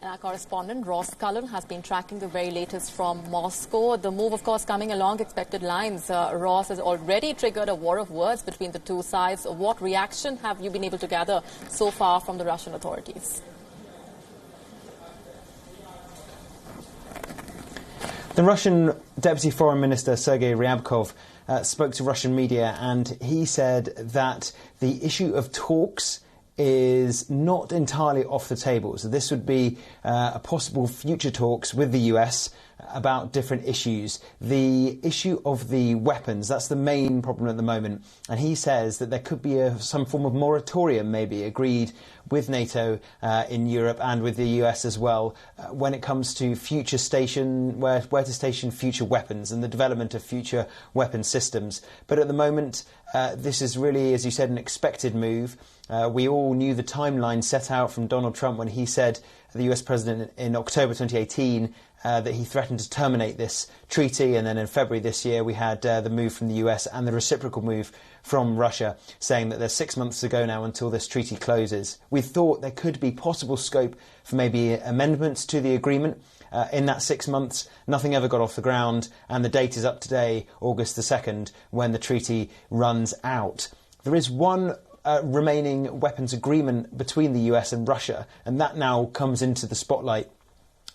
And our correspondent, Ross Cullen, has been tracking the very latest from Moscow. The move, of course, coming along expected lines. Ross has already triggered a war of words between the two sides. What reaction have you been able to gather so far from the Russian authorities? The Russian Deputy Foreign Minister, Sergei Ryabkov, spoke to Russian media, and he said that the issue of talks is not entirely off the table. So this would be a possible future talks with the US about different issues. The issue of the weapons, that's the main problem at the moment. And he says that there could be some form of moratorium maybe agreed with NATO in Europe and with the US as well when it comes to future where to station future weapons and the development of future weapon systems. But at the moment, this is really, as you said, an expected move. We all knew the timeline set out from Donald Trump when he said, the US president, in October 2018, that he threatened to terminate this treaty. And then in February this year, we had the move from the US and the reciprocal move from Russia, saying that there's 6 months to go now until this treaty closes. We thought there could be possible scope for maybe amendments to the agreement. In that 6 months, nothing ever got off the ground, and the date is up today, August the 2nd, when the treaty runs out. There is one remaining weapons agreement between the US and Russia, and that now comes into the spotlight,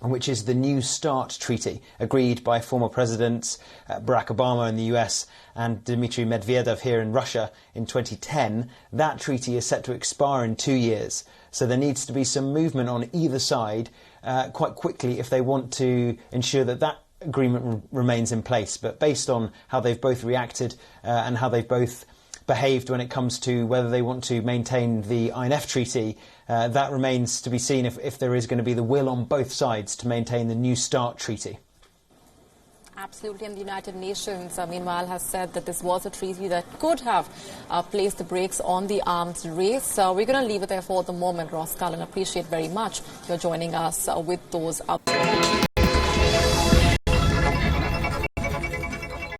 which is the New START treaty, agreed by former presidents Barack Obama in the US and Dmitry Medvedev here in Russia in 2010. That treaty is set to expire in 2 years. So there needs to be some movement on either side quite quickly if they want to ensure that that agreement remains in place. But based on how they've both reacted and how they've both behaved when it comes to whether they want to maintain the INF treaty, that remains to be seen if there is going to be the will on both sides to maintain the New START treaty. Absolutely, and the United Nations, meanwhile, has said that this was a treaty that could have placed the brakes on the arms race. We're going to leave it there for the moment. Ross Cullen, appreciate very much you're joining us with those updates.